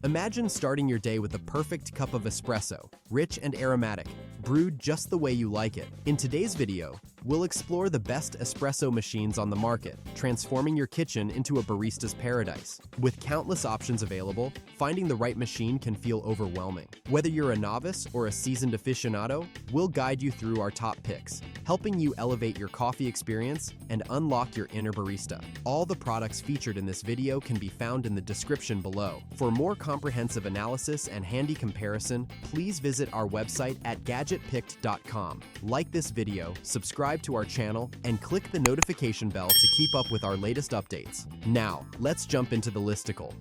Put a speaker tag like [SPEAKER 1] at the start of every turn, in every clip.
[SPEAKER 1] Imagine starting your day with the perfect cup of espresso, rich and aromatic, brewed just the way you like it. In today's video, we'll explore the best espresso machines on the market, transforming your kitchen into a barista's paradise. With countless options available, finding the right machine can feel overwhelming. Whether you're a novice or a seasoned aficionado, we'll guide you through our top picks, helping you elevate your coffee experience and unlock your inner barista. All the products featured in this video can be found in the description below. For more comprehensive analysis and handy comparison, please visit our website at gadgetpicked.com. Like this video, subscribe to our channel, and click the notification bell to keep up with our latest updates. Now, let's jump into the listicle.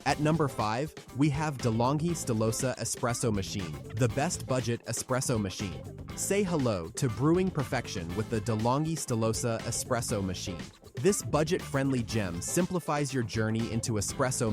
[SPEAKER 1] At number 5, we have DeLonghi Stilosa Espresso Machine, the best budget espresso machine. Say hello to brewing perfection with the DeLonghi Stilosa Espresso Machine. This budget-friendly gem simplifies your journey into espresso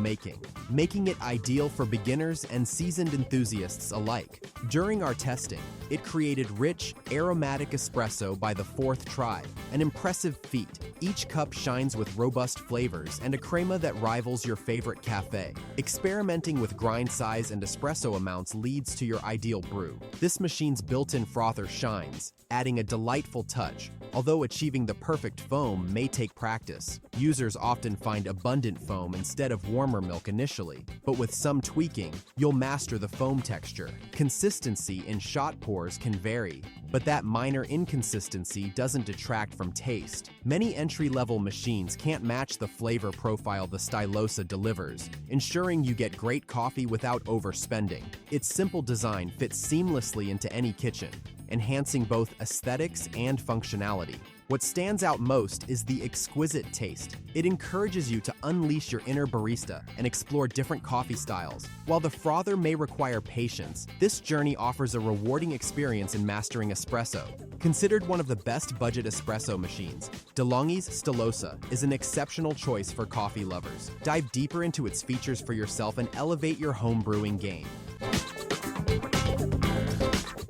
[SPEAKER 1] making it ideal for beginners and seasoned enthusiasts alike. During our testing, it created rich, aromatic espresso by the 4th try, an impressive feat. Each cup shines with robust flavors and a crema that rivals your favorite cafe. Experimenting with grind size and espresso amounts leads to your ideal brew. This machine's built-in frother shines, adding a delightful touch. Although achieving the perfect foam may take practice, users often find abundant foam instead of warmer milk initially, but with some tweaking, you'll master the foam texture. Consistency in shot pours can vary, but that minor inconsistency doesn't detract from taste. Many entry-level machines can't match the flavor profile the Stilosa delivers, ensuring you get great coffee without overspending. Its simple design fits seamlessly into any kitchen, enhancing both aesthetics and functionality. What stands out most is the exquisite taste. It encourages you to unleash your inner barista and explore different coffee styles. While the frother may require patience, this journey offers a rewarding experience in mastering espresso. Considered one of the best budget espresso machines, DeLonghi's Stilosa is an exceptional choice for coffee lovers. Dive deeper into its features for yourself and elevate your home brewing game.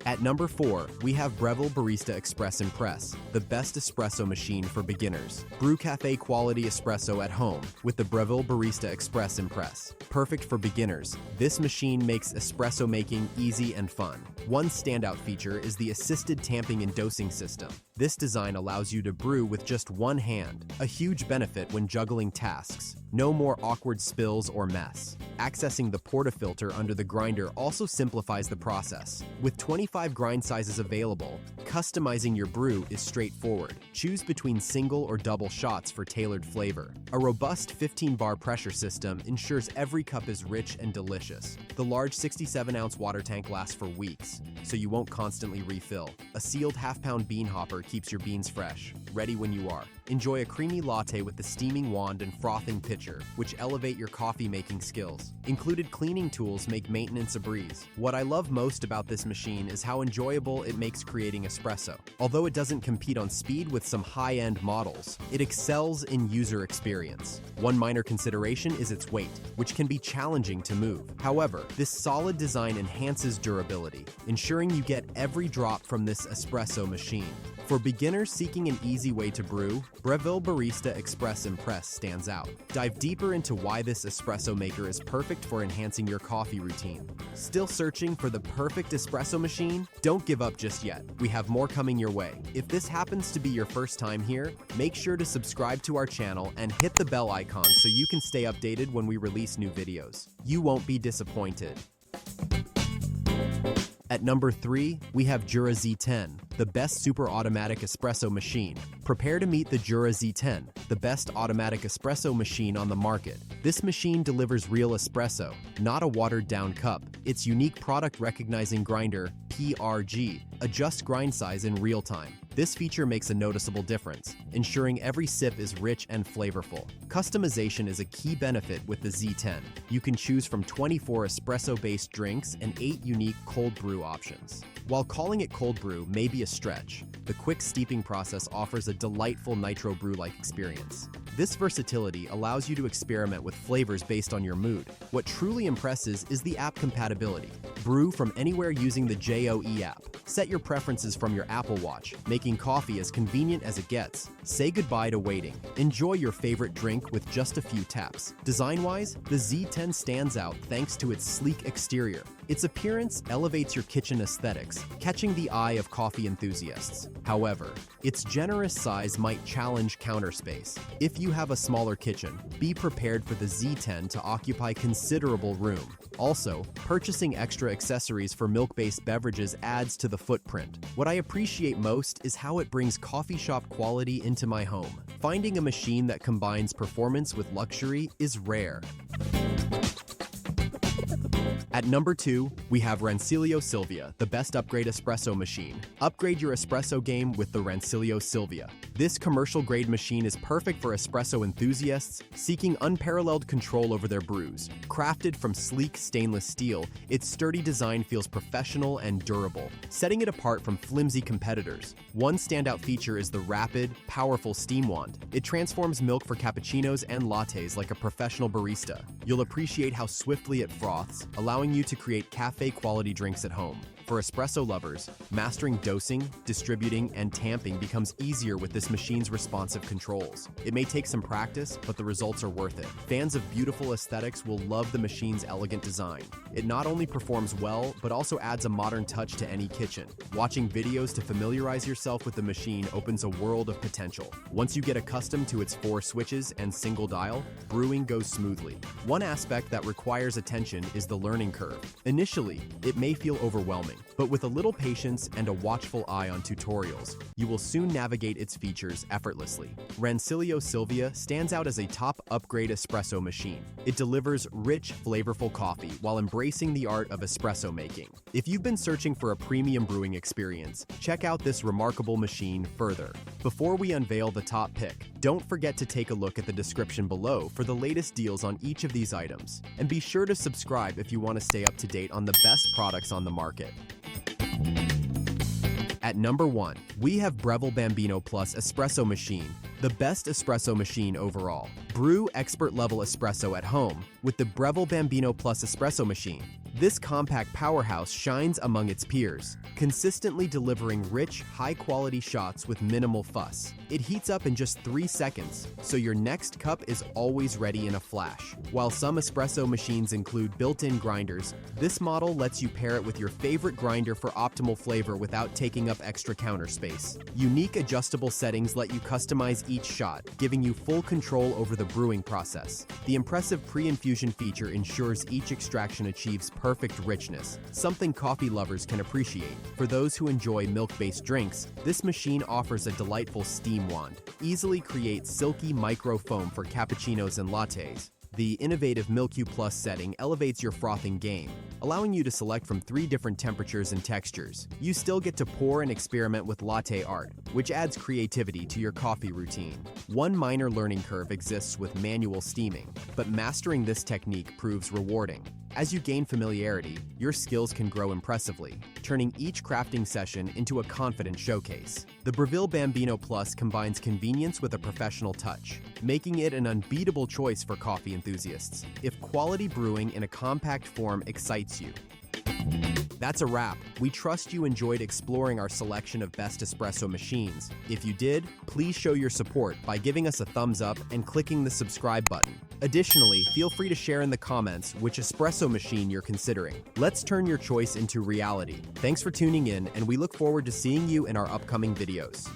[SPEAKER 1] At number 4, we have Breville Barista Express Impress, the best espresso machine for beginners. Brew café-quality espresso at home with the Breville Barista Express Impress. Perfect for beginners, this machine makes espresso making easy and fun. One standout feature is the assisted tamping and dosing system. This design allows you to brew with just one hand, a huge benefit when juggling tasks. No more awkward spills or mess. Accessing the portafilter under the grinder also simplifies the process. With 25 grind sizes available, customizing your brew is straightforward. Choose between single or double shots for tailored flavor. A robust 15-bar pressure system ensures every cup is rich and delicious. The large 67-ounce water tank lasts for weeks, so you won't constantly refill. A sealed half-pound bean hopper keeps your beans fresh, ready when you are. Enjoy a creamy latte with the steaming wand and frothing pitcher, which elevate your coffee-making skills. Included cleaning tools make maintenance a breeze. What I love most about this machine is how enjoyable it makes creating espresso. Although it doesn't compete on speed with some high-end models, it excels in user experience. One minor consideration is its weight, which can be challenging to move. However, this solid design enhances durability, ensuring you get every drop from this espresso machine. For beginners seeking an easy way to brew, Breville Barista Express Impress stands out. Dive deeper into why this espresso maker is perfect for enhancing your coffee routine. Still searching for the perfect espresso machine? Don't give up just yet. We have more coming your way. If this happens to be your first time here, make sure to subscribe to our channel and hit the bell icon so you can stay updated when we release new videos. You won't be disappointed. At number 3, we have Jura Z10, the best super automatic espresso machine. Prepare to meet the Jura Z10, the best automatic espresso machine on the market. This machine delivers real espresso, not a watered-down cup. Its unique product-recognizing grinder, PRG, adjusts grind size in real time. This feature makes a noticeable difference, ensuring every sip is rich and flavorful. Customization is a key benefit with the Z10. You can choose from 24 espresso-based drinks and 8 unique cold brew options. While calling it cold brew may be a stretch, the quick steeping process offers a delightful nitro brew-like experience. This versatility allows you to experiment with flavors based on your mood. What truly impresses is the app compatibility. Brew from anywhere using the JOE app, Set your preferences from your Apple Watch, making coffee as convenient as it gets. Say goodbye to waiting. Enjoy your favorite drink with just a few taps. Design-wise, the Z10 stands out thanks to its sleek exterior. Its appearance elevates your kitchen aesthetics, catching the eye of coffee enthusiasts. However, its generous size might challenge counter space. If you have a smaller kitchen, be prepared for the Z10 to occupy considerable room. Also, purchasing extra accessories for milk-based beverages adds to the footprint. What I appreciate most is how it brings coffee shop quality into my home. Finding a machine that combines performance with luxury is rare. At number 2, we have Rancilio Silvia, the best upgrade espresso machine. Upgrade your espresso game with the Rancilio Silvia. This commercial-grade machine is perfect for espresso enthusiasts seeking unparalleled control over their brews. Crafted from sleek stainless steel, its sturdy design feels professional and durable, setting it apart from flimsy competitors. One standout feature is the rapid, powerful steam wand. It transforms milk for cappuccinos and lattes like a professional barista. You'll appreciate how swiftly it froths, allowing you to create cafe-quality drinks at home. For espresso lovers, mastering dosing, distributing, and tamping becomes easier with this machine's responsive controls. It may take some practice, but the results are worth it. Fans of beautiful aesthetics will love the machine's elegant design. It not only performs well, but also adds a modern touch to any kitchen. Watching videos to familiarize yourself with the machine opens a world of potential. Once you get accustomed to its 4 switches and single dial, brewing goes smoothly. One aspect that requires attention is the learning curve. Initially, it may feel overwhelming, but with a little patience and a watchful eye on tutorials, you will soon navigate its features effortlessly. Rancilio Silvia stands out as a top upgrade espresso machine. It delivers rich, flavorful coffee while embracing the art of espresso making. If you've been searching for a premium brewing experience, check out this remarkable machine further. Before we unveil the top pick, don't forget to take a look at the description below for the latest deals on each of these items. And be sure to subscribe if you want to stay up to date on the best products on the market. At number 1, we have Breville Bambino Plus Espresso Machine, the best espresso machine overall. Brew expert-level espresso at home with the Breville Bambino Plus Espresso Machine. This compact powerhouse shines among its peers, consistently delivering rich, high-quality shots with minimal fuss. It heats up in just 3 seconds, so your next cup is always ready in a flash. While some espresso machines include built-in grinders, this model lets you pair it with your favorite grinder for optimal flavor without taking up extra counter space. Unique adjustable settings let you customize each shot, giving you full control over the brewing process. The impressive pre-infusion feature ensures each extraction achieves perfect richness, something coffee lovers can appreciate. For those who enjoy milk-based drinks, this machine offers a delightful steam wand. Easily creates silky micro foam for cappuccinos and lattes. The innovative MilQ Plus setting elevates your frothing game, allowing you to select from 3 different temperatures and textures. You still get to pour and experiment with latte art, which adds creativity to your coffee routine. One minor learning curve exists with manual steaming, but mastering this technique proves rewarding. As you gain familiarity, your skills can grow impressively, turning each crafting session into a confident showcase. The Breville Bambino Plus combines convenience with a professional touch, making it an unbeatable choice for coffee enthusiasts. If quality brewing in a compact form excites you, that's a wrap. We trust you enjoyed exploring our selection of best espresso machines. If you did, please show your support by giving us a thumbs up and clicking the subscribe button. Additionally, feel free to share in the comments which espresso machine you're considering. Let's turn your choice into reality. Thanks for tuning in, and we look forward to seeing you in our upcoming videos.